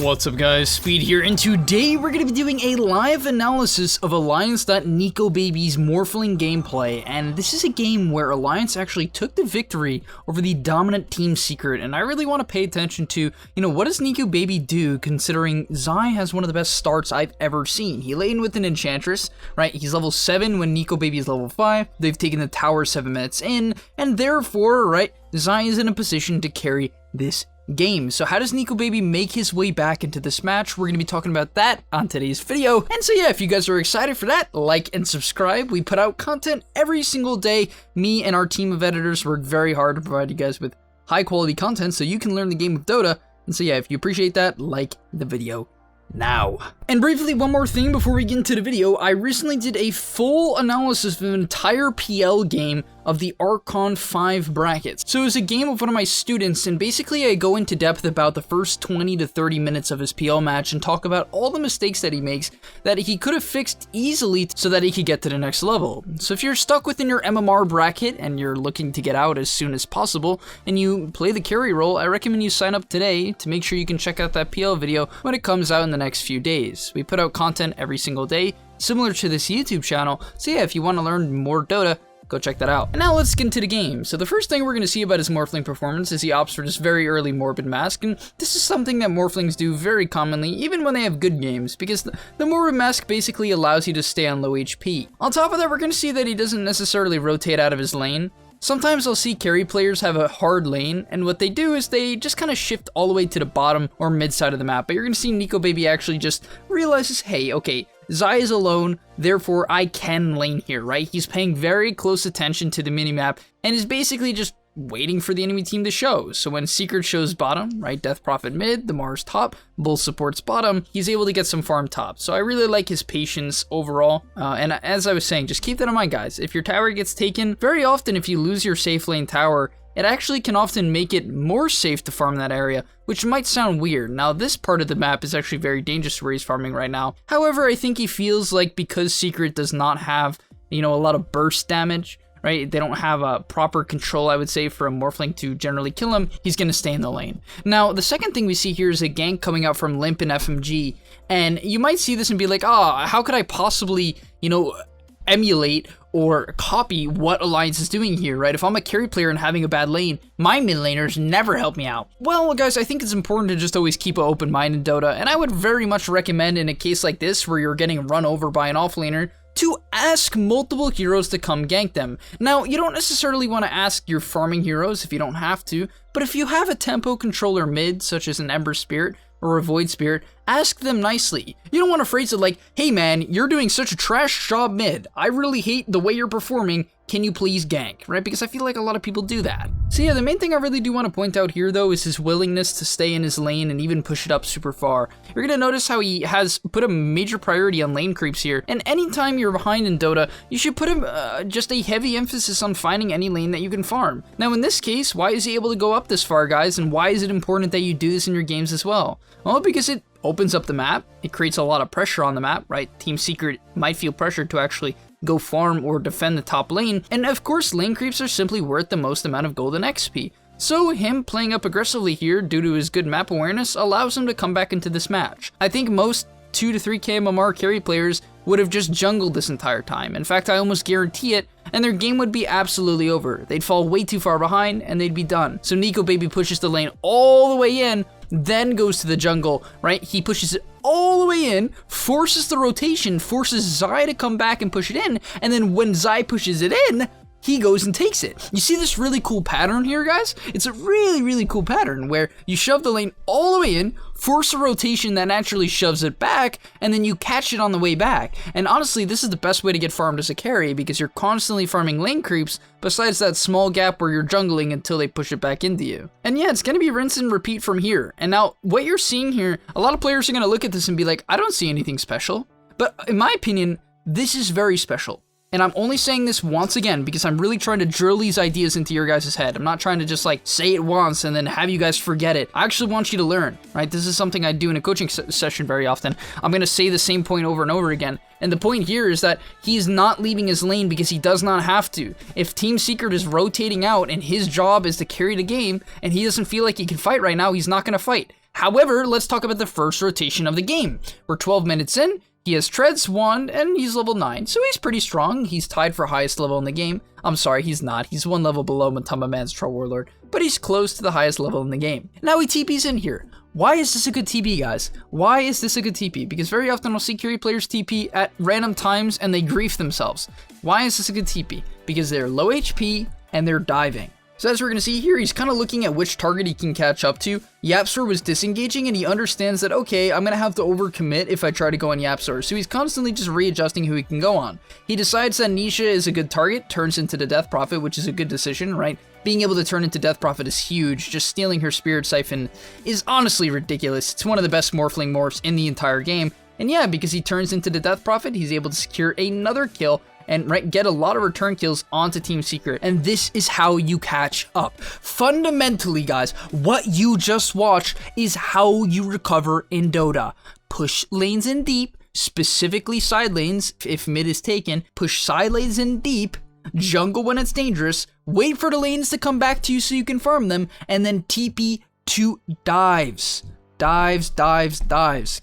What's up guys, Speed here, and today we're going to be doing a live analysis of Alliance.NicoBaby's Morphling gameplay, and this is a game where Alliance actually took the victory over the dominant Team Secret, and I really want to pay attention to, what does NicoBaby do considering Zai has one of the best starts I've ever seen. He laid in with an Enchantress, right? He's level 7 when NicoBaby is level 5, they've taken the tower 7 minutes in, and therefore, right, Zai is in a position to carry this game. So how does NicoBaby make his way back into this match? We're going to be talking about that on today's video. And so yeah, if you guys are excited for that, like and subscribe. We put out content every single day. Me and our team of editors work very hard to provide you guys with high quality content so you can learn the game of Dota. And so yeah, if you appreciate that, like the video now. And briefly, one more thing before we get into the video. I recently did a full analysis of an entire PL game of the Archon 5 brackets. So it was a game of one of my students, and basically I go into depth about the first 20 to 30 minutes of his PL match and talk about all the mistakes that he makes that he could have fixed easily so that he could get to the next level. So if you're stuck within your MMR bracket and you're looking to get out as soon as possible and you play the carry role, I recommend you sign up today to make sure you can check out that PL video when it comes out in the next few days. We put out content every single day, similar to this YouTube channel, so yeah, if you want to learn more Dota, go check that out. And now let's get into the game. So the first thing we're going to see about his Morphling performance is he opts for this very early Morbid Mask, and this is something that Morphlings do very commonly, even when they have good games, because the Morbid Mask basically allows you to stay on low HP. On top of that, we're going to see that he doesn't necessarily rotate out of his lane. Sometimes I'll see carry players have a hard lane, and what they do is they just kind of shift all the way to the bottom or mid side of the map, but you're going to see NicoBaby actually just realizes, hey, okay, Zai is alone, therefore I can lane here, right? He's paying very close attention to the minimap and is basically just waiting for the enemy team to show. So when Secret shows bottom, right, Death Prophet mid, the Mars top, Bull supports bottom, he's able to get some farm top. So I really like his patience overall. And as I was saying, just keep that in mind, guys. If your tower gets taken, very often if you lose your safe lane tower, it actually can often make it more safe to farm that area, which might sound weird. Now, this part of the map is actually very dangerous where he's farming right now. However, I think he feels like because Secret does not have, a lot of burst damage, right? They don't have a proper control, I would say, for a Morphling to generally kill him. He's going to stay in the lane. Now, the second thing we see here is a gank coming out from Limp and FMG. And you might see this and be like, how could I possibly, emulate or copy what Alliance is doing here, right? If I'm a carry player and having a bad lane, my mid laners never help me out. Well, guys, I think it's important to just always keep an open mind in Dota, and I would very much recommend in a case like this where you're getting run over by an offlaner to ask multiple heroes to come gank them. Now, you don't necessarily want to ask your farming heroes if you don't have to, but if you have a tempo controller mid, such as an Ember Spirit or a Void Spirit, ask them nicely. You don't want to phrase it like, hey man, you're doing such a trash job mid. I really hate the way you're performing. Can you please gank, right? Because I feel like a lot of people do that. So yeah, the main thing I really do want to point out here though is his willingness to stay in his lane and even push it up super far. You're going to notice how he has put a major priority on lane creeps here, and anytime you're behind in Dota, you should put just a heavy emphasis on finding any lane that you can farm. Now in this case, why is he able to go up this far, guys, and why is it important that you do this in your games as well? Well, because it opens up the map, it creates a lot of pressure on the map, right? Team Secret might feel pressured to actually go farm or defend the top lane, and of course lane creeps are simply worth the most amount of golden XP. So him playing up aggressively here due to his good map awareness allows him to come back into this match. I think most 2 to 3k MMR carry players would have just jungled this entire time. In fact, I almost guarantee it, and their game would be absolutely over. They'd fall way too far behind and they'd be done. So NicoBaby pushes the lane all the way in, then goes to the jungle, right? He pushes it all the way in, forces the rotation, forces Zai to come back and push it in, and then when Zai pushes it in, he goes and takes it. You see this really cool pattern here, guys? It's a really, really cool pattern where you shove the lane all the way in, force a rotation that naturally shoves it back, and then you catch it on the way back. And honestly, this is the best way to get farmed as a carry because you're constantly farming lane creeps besides that small gap where you're jungling until they push it back into you. And yeah, it's going to be rinse and repeat from here. And now, what you're seeing here, a lot of players are going to look at this and be like, I don't see anything special. But in my opinion, this is very special. And I'm only saying this once again because I'm really trying to drill these ideas into your guys' head. I'm not trying to just like say it once and then have you guys forget it. I actually want you to learn, right? This is something I do in a coaching session very often. I'm going to say the same point over and over again. And the point here is that he's not leaving his lane because he does not have to. If Team Secret is rotating out and his job is to carry the game and he doesn't feel like he can fight right now, he's not going to fight. However, let's talk about the first rotation of the game. We're 12 minutes in, he has Treads 1, and he's level 9, so he's pretty strong. He's tied for highest level in the game. I'm sorry, he's not. He's one level below Matamba Man's Troll Warlord, but he's close to the highest level in the game. Now he TP's in here. Why is this a good TP, guys? Why is this a good TP? Because very often I'll see carry players TP at random times and they grief themselves. Why is this a good TP? Because they're low HP and they're diving. So as we're going to see here, he's kind of looking at which target he can catch up to. Yapzor was disengaging and he understands that, okay, I'm going to have to overcommit if I try to go on Yapzor. So he's constantly just readjusting who he can go on. He decides that Nisha is a good target, turns into the Death Prophet, which is a good decision, right? Being able to turn into Death Prophet is huge. Just stealing her Spirit Siphon is honestly ridiculous. It's one of the best Morphling morphs in the entire game. And yeah, because he turns into the Death Prophet, he's able to secure another kill and get a lot of return kills onto Team Secret. And this is how you catch up. Fundamentally, guys, what you just watched is how you recover in Dota. Push lanes in deep, specifically side lanes, if mid is taken, push side lanes in deep, jungle when it's dangerous, wait for the lanes to come back to you so you can farm them, and then TP to dives. Dives.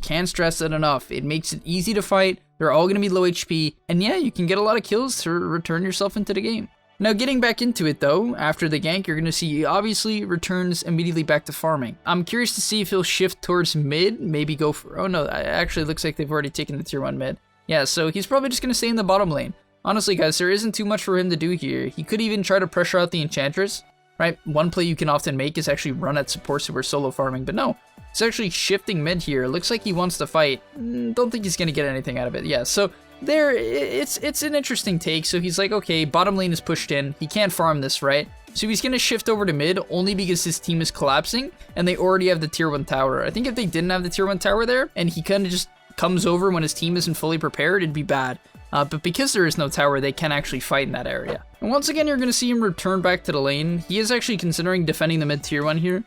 Can't stress it enough. It makes it easy to fight. They're all going to be low HP, and yeah, you can get a lot of kills to return yourself into the game. Now, getting back into it though, after the gank, you're going to see he obviously returns immediately back to farming. I'm curious to see if he'll shift towards mid, maybe go for, oh no, it actually looks like they've already taken the tier 1 mid. Yeah, so he's probably just going to stay in the bottom lane. Honestly, guys, there isn't too much for him to do here. He could even try to pressure out the Enchantress, right? One play you can often make is actually run at support so we're solo farming, but no. He's actually shifting mid here. Looks like he wants to fight. Don't think he's going to get anything out of it. Yeah, so there, it's an interesting take. So he's like, okay, bottom lane is pushed in. He can't farm this, right? So he's going to shift over to mid only because his team is collapsing and they already have the tier 1 tower. I think if they didn't have the tier 1 tower there and he kind of just comes over when his team isn't fully prepared, it'd be bad. But because there is no tower, they can actually fight in that area. And once again, you're going to see him return back to the lane. He is actually considering defending the mid tier 1 here.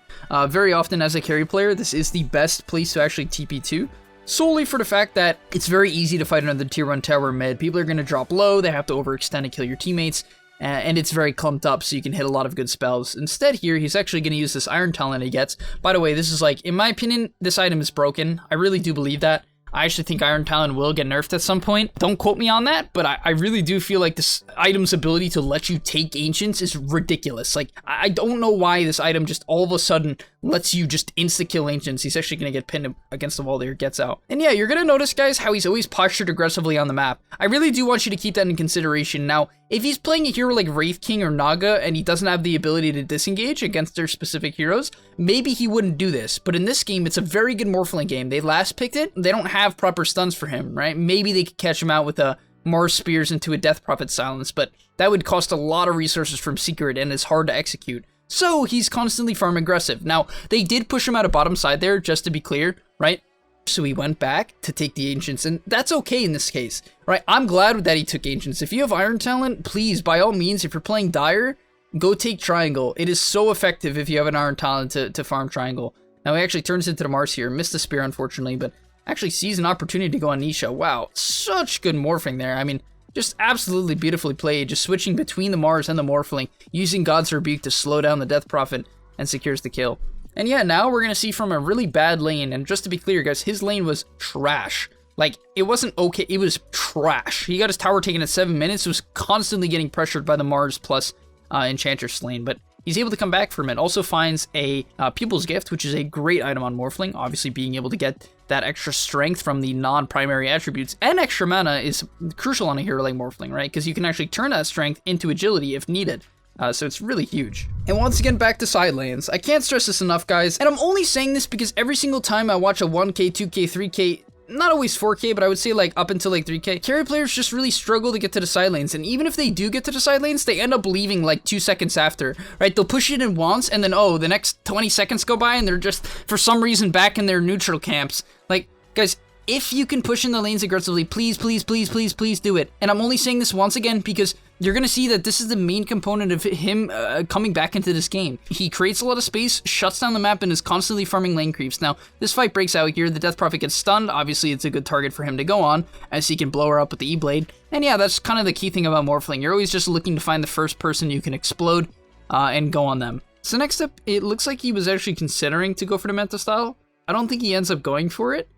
Very often as a carry player, this is the best place to actually TP to. Solely for the fact that it's very easy to fight another tier 1 tower mid. People are going to drop low, they have to overextend and kill your teammates. And it's very clumped up, so you can hit a lot of good spells. Instead here, he's actually going to use this Iron Talent he gets. By the way, this is like, in my opinion, this item is broken. I really do believe that. I actually think Iron Talon will get nerfed at some point. Don't quote me on that, but I really do feel like this item's ability to let you take Ancients is ridiculous. Like, I don't know why this item just all of a sudden lets you just insta-kill Ancients. He's actually going to get pinned against the wall there, gets out. And yeah, you're going to notice, guys, how he's always postured aggressively on the map. I really do want you to keep that in consideration. Now, if he's playing a hero like Wraith King or Naga and he doesn't have the ability to disengage against their specific heroes, maybe he wouldn't do this. But in this game, it's a very good Morphling game. They last picked it. They don't have proper stuns for him, right? Maybe they could catch him out with a Mars Spears into a Death Prophet Silence, but that would cost a lot of resources from Secret and is hard to execute. So he's constantly farm aggressive. Now, they did push him out of bottom side there, just to be clear, right? So he went back to take the Ancients, and that's okay in this case, right? I'm glad that he took Ancients. If you have Iron Talent, please, by all means, if you're playing Dire, go take Triangle. It is so effective if you have an Iron Talent to farm Triangle. Now he actually turns into the Mars here, missed the Spear unfortunately, but actually sees an opportunity to go on Nisha. Wow, such good morphing there. I mean, just absolutely beautifully played, just switching between the Mars and the Morphling, using God's Rebuke to slow down the Death Prophet, and secures the kill. And yeah, now we're going to see from a really bad lane, and just to be clear, guys, his lane was trash. Like, it wasn't okay, it was trash. He got his tower taken at 7 minutes, was constantly getting pressured by the Mars plus Enchantress lane, but he's able to come back from it. Also finds a Pupil's Gift, which is a great item on Morphling. Obviously, being able to get that extra strength from the non-primary attributes and extra mana is crucial on a hero like Morphling, right? Because you can actually turn that strength into agility if needed. So it's really huge. And once again, back to side lanes. I can't stress this enough, guys. And I'm only saying this because every single time I watch a 1K, 2K, 3K, not always 4K, but I would say like up until like 3K, carry players just really struggle to get to the side lanes. And even if they do get to the side lanes, they end up leaving like 2 seconds after, right? They'll push it in once and then, oh, the next 20 seconds go by and they're just, for some reason, back in their neutral camps. Like, guys, if you can push in the lanes aggressively, please, please, please, please, please do it. And I'm only saying this once again because you're going to see that this is the main component of him coming back into this game. He creates a lot of space, shuts down the map, and is constantly farming lane creeps. Now, this fight breaks out here. The Death Prophet gets stunned. Obviously, it's a good target for him to go on, as he can blow her up with the E-Blade. And yeah, that's kind of the key thing about Morphling. You're always just looking to find the first person you can explode and go on them. So next up, it looks like he was actually considering to go for the Manta style. I don't think he ends up going for it.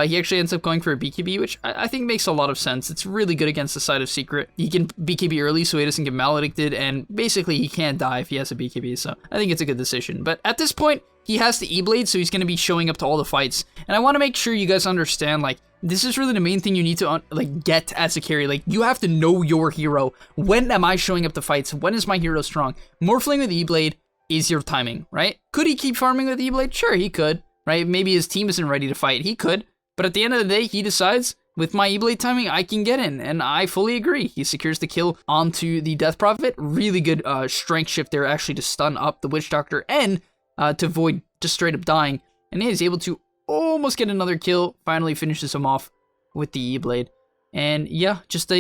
He actually ends up going for a BKB, which I think makes a lot of sense. It's really good against the side of Secret. He can BKB early so he doesn't get maledicted, and basically he can't die if he has a BKB, so I think it's a good decision. But at this point, he has the E-Blade, so he's going to be showing up to all the fights. And I want to make sure you guys understand, like, this is really the main thing you need to, get as a carry. Like, you have to know your hero. When am I showing up to fights? When is my hero strong? Morphling with E-Blade is your timing, right? Could he keep farming with E-Blade? Sure, he could, right? Maybe his team isn't ready to fight. He could. But at the end of the day, he decides, with my E-Blade timing, I can get in, and I fully agree. He secures the kill onto the Death Prophet. Really good strength shift there, actually, to stun up the Witch Doctor and to avoid just straight up dying. And he is able to almost get another kill, finally finishes him off with the E-Blade. And yeah, just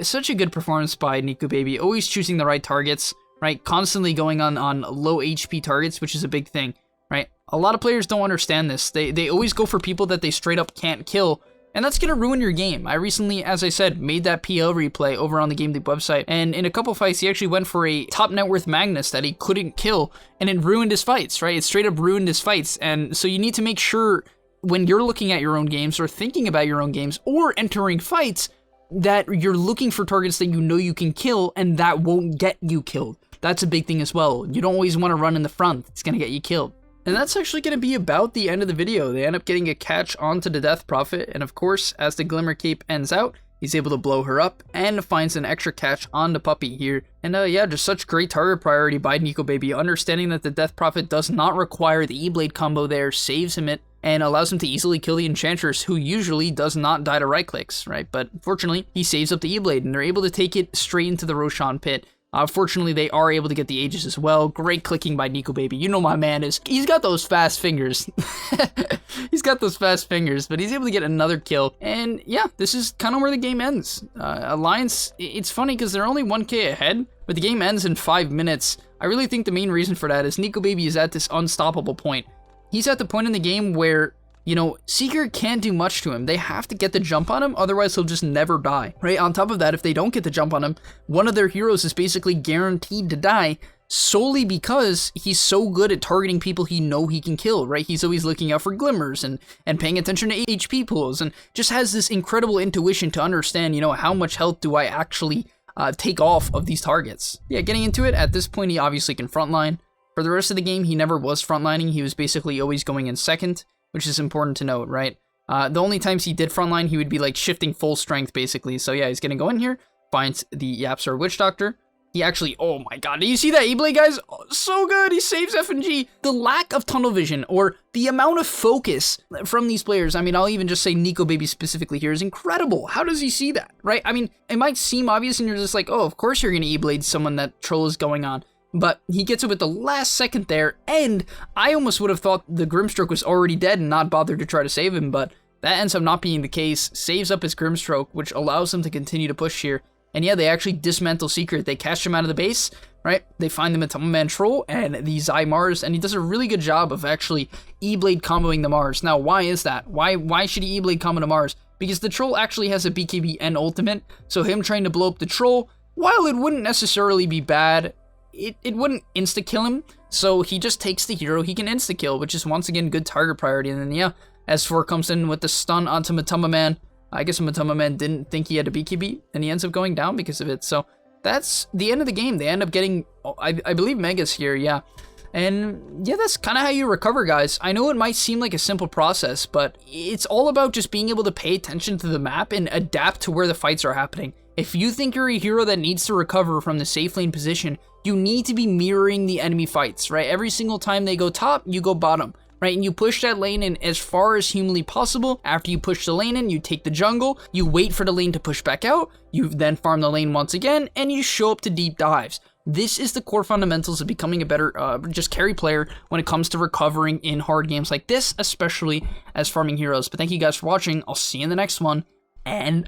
such a good performance by NikoBaby, always choosing the right targets, right? Constantly going on low HP targets, which is a big thing. Right? A lot of players don't understand this. They always go for people that they straight up can't kill, and that's gonna ruin your game. I recently, as I said, made that PL replay over on the gameleap website, and in a couple fights, he actually went for a top net worth Magnus that he couldn't kill, and it ruined his fights, right? It straight up ruined his fights, and so you need to make sure when you're looking at your own games, or thinking about your own games, or entering fights, that you're looking for targets that you know you can kill, and that won't get you killed. That's a big thing as well. You don't always want to run in the front. It's gonna get you killed. And that's actually going to be about the end of the video. They end up getting a catch onto the Death Prophet, and of course, as the Glimmer Cape ends out, he's able to blow her up and finds an extra catch on the puppy here. And yeah, just such great target priority by NikoBaby, understanding that the Death Prophet does not require the E-Blade combo there, saves him it, and allows him to easily kill the Enchantress, who usually does not die to right clicks, right? But fortunately, he saves up the E-Blade, and they're able to take it straight into the Roshan pit. Fortunately, they are able to get the Aegis as well. Great clicking by NikoBaby. You know my man is. He's got those fast fingers. He's got those fast fingers, but he's able to get another kill. And yeah, this is kind of where the game ends. Alliance, it's funny because they're only 1k ahead, but the game ends in 5 minutes. I really think the main reason for that is NikoBaby is at this unstoppable point. He's at the point in the game where, you know, Seeker can't do much to him. They have to get the jump on him, otherwise he'll just never die, right? On top of that, if they don't get the jump on him, one of their heroes is basically guaranteed to die solely because he's so good at targeting people he can kill, right? He's always looking out for glimmers and paying attention to HP pools and just has this incredible intuition to understand, you know, how much health do I actually take off of these targets. Yeah, getting into it, at this point he obviously can frontline. For the rest of the game, he never was frontlining. He was basically always going in second, which is important to note, right? The only times he did frontline, he would be like shifting full strength, basically. So yeah, he's gonna go in here, finds the Yapsar Witch Doctor. He actually, oh my god, do you see that E-Blade, guys? Oh, so good, he saves F&G. The lack of tunnel vision, or the amount of focus from these players, I mean, I'll even just say NikoBaby specifically here, is incredible. How does he see that, right? I mean, it might seem obvious and you're just like, oh, of course you're gonna E-Blade someone that troll is going on. But he gets it with the last second there, and I almost would have thought the Grimstroke was already dead and not bothered to try to save him, but that ends up not being the case. Saves up his Grimstroke, which allows him to continue to push here. And yeah, they actually dismantle Secret. They catch him out of the base, right? They find the Matama Troll and the Zai Mars, and he does a really good job of actually E-Blade comboing the Mars. Now, why is that? Why should he E-Blade combo the Mars? Because the Troll actually has a BKB and ultimate, so him trying to blow up the Troll, while it wouldn't necessarily be bad, it wouldn't insta-kill him, so he just takes the hero he can insta-kill, which is once again good target priority. And then yeah, S4 comes in with the stun onto Matama Man. I guess Matama Man didn't think he had a BKB, and he ends up going down because of it. So that's the end of the game. They end up getting, I believe, Megas here, yeah. And yeah, that's kind of how you recover, guys. I know it might seem like a simple process, but it's all about just being able to pay attention to the map and adapt to where the fights are happening. If you think you're a hero that needs to recover from the safe lane position, you need to be mirroring the enemy fights, right? Every single time they go top, you go bottom, right? And you push that lane in as far as humanly possible. After you push the lane in, you take the jungle, you wait for the lane to push back out, you then farm the lane once again, and you show up to deep dives. This is the core fundamentals of becoming a better just carry player when it comes to recovering in hard games like this, especially as farming heroes. But thank you guys for watching. I'll see you in the next one. And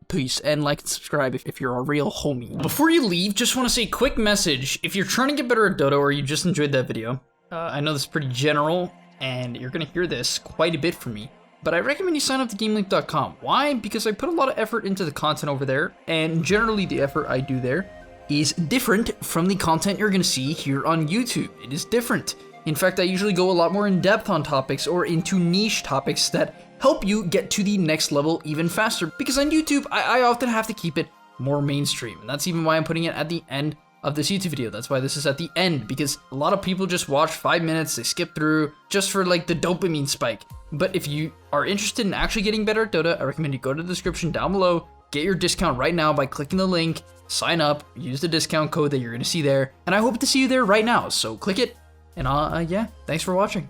peace, and like and subscribe if you're a real homie. Before you leave, just want to say a quick message. If you're trying to get better at Dota or you just enjoyed that video, I know this is pretty general and you're gonna hear this quite a bit from me, but I recommend you sign up to gameleap.com. Why? Because I put a lot of effort into the content over there, and generally the effort I do there is different from the content you're gonna see here on YouTube. It is different. In fact, I usually go a lot more in depth on topics or into niche topics that help you get to the next level even faster. Because on YouTube, I often have to keep it more mainstream. And that's even why I'm putting it at the end of this YouTube video. That's why this is at the end, because a lot of people just watch 5 minutes, they skip through just for like the dopamine spike. But if you are interested in actually getting better at Dota, I recommend you go to the description down below, get your discount right now by clicking the link, sign up, use the discount code that you're gonna see there, and I hope to see you there right now. So click it, and yeah, thanks for watching.